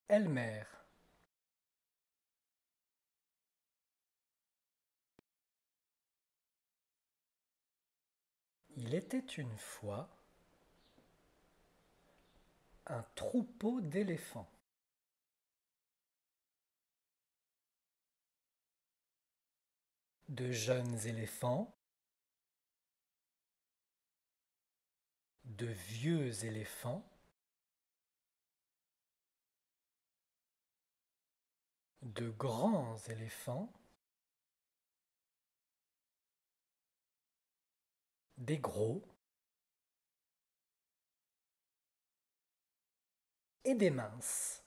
Elmer. Il était une fois un troupeau d'éléphants. De jeunes éléphants, de vieux éléphants, de grands éléphants, des gros et des minces.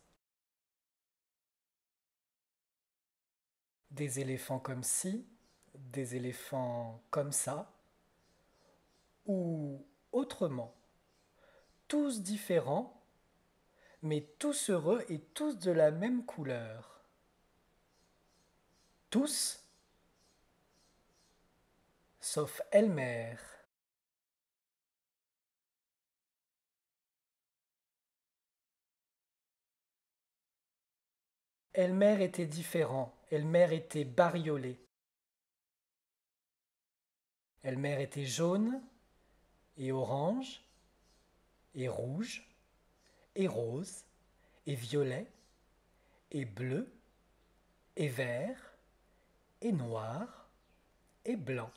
Des éléphants comme ci, des éléphants comme ça, ou autrement. Tous différents, mais tous heureux et tous de la même couleur. Tous, sauf Elmer. Elmer était différent, Elmer était bariolé. Elmer était jaune et orange et rouge et rose et violet et bleu et vert et noir et blanc.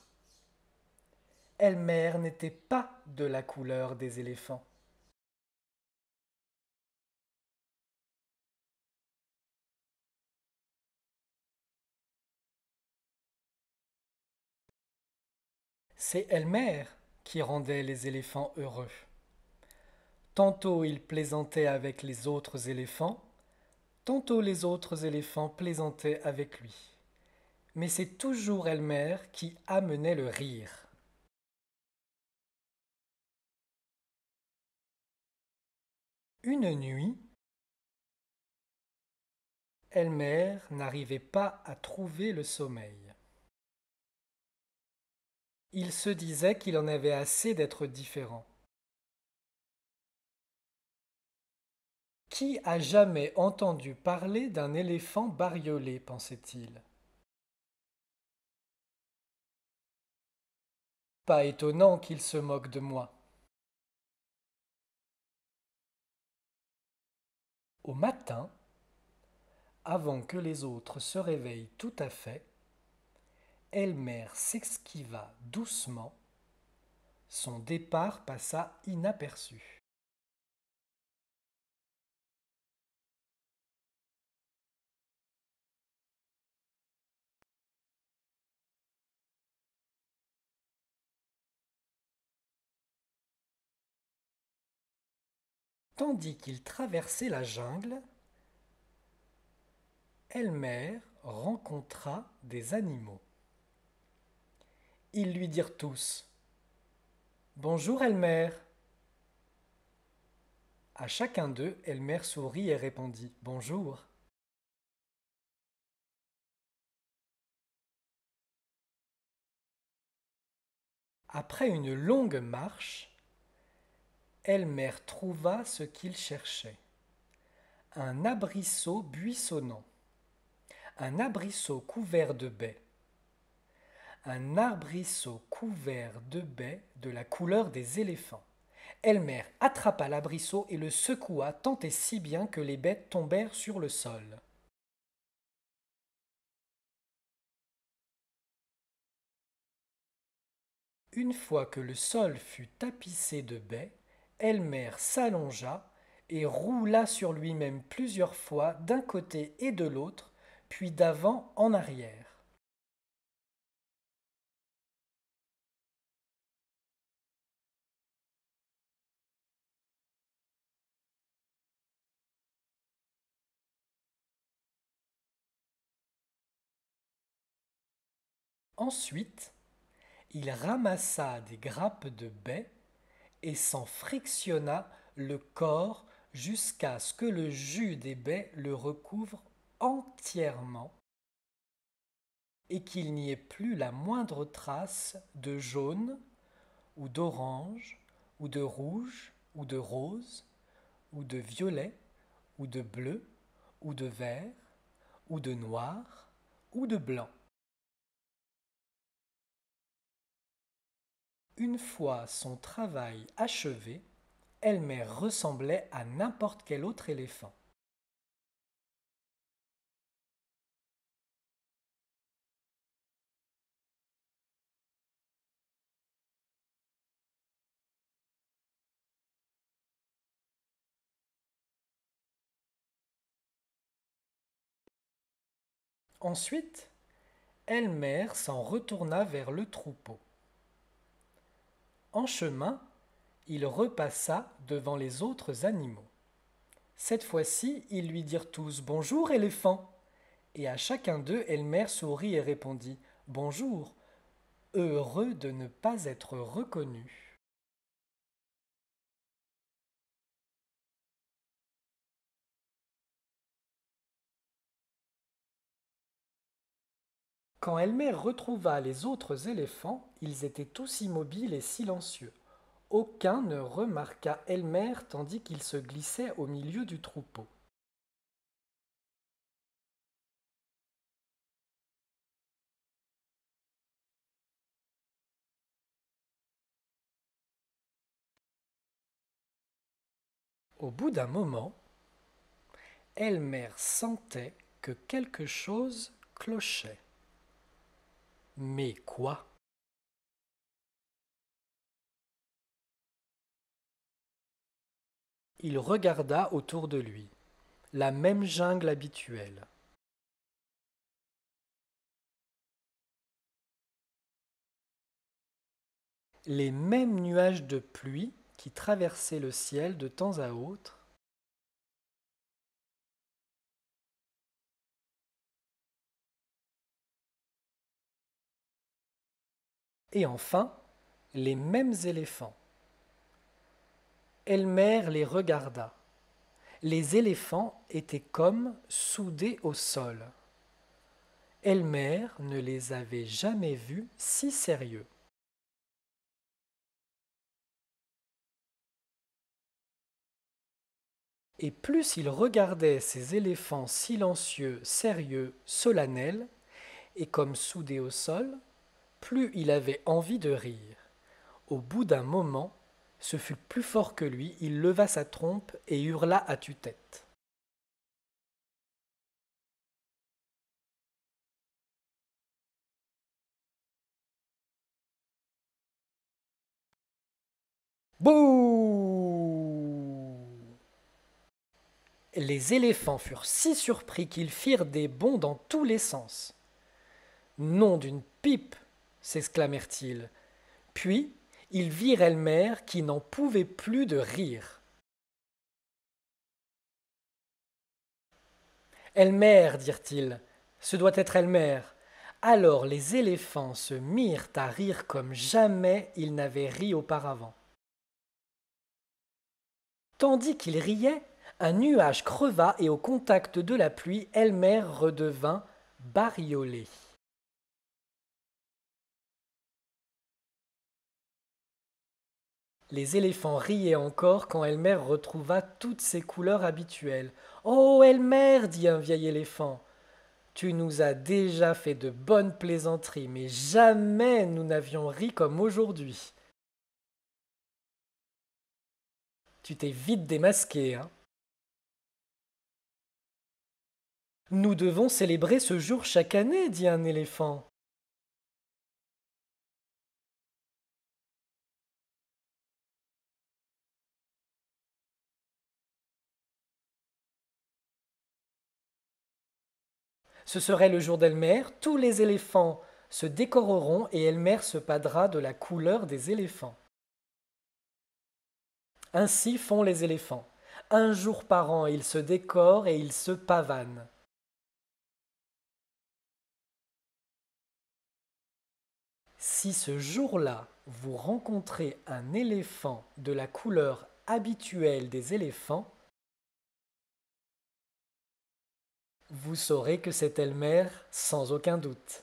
Elmer n'était pas de la couleur des éléphants. C'est Elmer qui rendait les éléphants heureux. Tantôt il plaisantait avec les autres éléphants, tantôt les autres éléphants plaisantaient avec lui. Mais c'est toujours Elmer qui amenait le rire. Une nuit, Elmer n'arrivait pas à trouver le sommeil. Il se disait qu'il en avait assez d'être différent. Qui a jamais entendu parler d'un éléphant bariolé, pensait-il. Pas étonnant qu'il se moque de moi. Au matin, avant que les autres se réveillent tout à fait, Elmer s'esquiva doucement. Son départ passa inaperçu. Tandis qu'il traversait la jungle, Elmer rencontra des animaux. Ils lui dirent tous: Bonjour Elmer. À chacun d'eux, Elmer sourit et répondit: Bonjour. Après une longue marche, Elmer trouva ce qu'il cherchait: un arbrisseau buissonnant, un arbrisseau couvert de baies, un arbrisseau couvert de baies de la couleur des éléphants. Elmer attrapa l'arbrisseau et le secoua tant et si bien que les baies tombèrent sur le sol. Une fois que le sol fut tapissé de baies, Elmer s'allongea et roula sur lui-même plusieurs fois d'un côté et de l'autre, puis d'avant en arrière. Ensuite, il ramassa des grappes de baies et s'en frictionna le corps jusqu'à ce que le jus des baies le recouvre entièrement et qu'il n'y ait plus la moindre trace de jaune ou d'orange ou de rouge ou de rose ou de violet ou de bleu ou de vert, ou de noir, ou de blanc. Une fois son travail achevé, Elmer ressemblait à n'importe quel autre éléphant. Ensuite, Elmer s'en retourna vers le troupeau. En chemin, il repassa devant les autres animaux. Cette fois-ci, ils lui dirent tous Bonjour, éléphant. Et à chacun d'eux, Elmer sourit et répondit Bonjour, heureux de ne pas être reconnu. Quand Elmer retrouva les autres éléphants, ils étaient tous immobiles et silencieux. Aucun ne remarqua Elmer tandis qu'il se glissait au milieu du troupeau. Au bout d'un moment, Elmer sentait que quelque chose clochait. Mais quoi? Il regarda autour de lui. La même jungle habituelle. Les mêmes nuages de pluie qui traversaient le ciel de temps à autre. Et enfin, les mêmes éléphants. Elmer les regarda. Les éléphants étaient comme soudés au sol. Elmer ne les avait jamais vus si sérieux. Et plus il regardait ces éléphants silencieux, sérieux, solennels, et comme soudés au sol, plus il avait envie de rire. Au bout d'un moment, ce fut plus fort que lui, il leva sa trompe et hurla à tue-tête. Bouh! Les éléphants furent si surpris qu'ils firent des bonds dans tous les sens. Nom d'une pipe! S'exclamèrent-ils. Puis ils virent Elmer qui n'en pouvait plus de rire. Elmer, dirent-ils, ce doit être Elmer. Alors les éléphants se mirent à rire comme jamais ils n'avaient ri auparavant. Tandis qu'ils riaient, un nuage creva et au contact de la pluie, Elmer redevint bariolé. Les éléphants riaient encore quand Elmer retrouva toutes ses couleurs habituelles. Oh, Elmer, dit un vieil éléphant, tu nous as déjà fait de bonnes plaisanteries, mais jamais nous n'avions ri comme aujourd'hui. Tu t'es vite démasqué, hein? Nous devons célébrer ce jour chaque année, dit un éléphant. Ce serait le jour d'Elmer, tous les éléphants se décoreront et Elmer se padera de la couleur des éléphants. Ainsi font les éléphants. Un jour par an, ils se décorent et ils se pavanent. Si ce jour-là, vous rencontrez un éléphant de la couleur habituelle des éléphants, vous saurez que c'est Elmer sans aucun doute.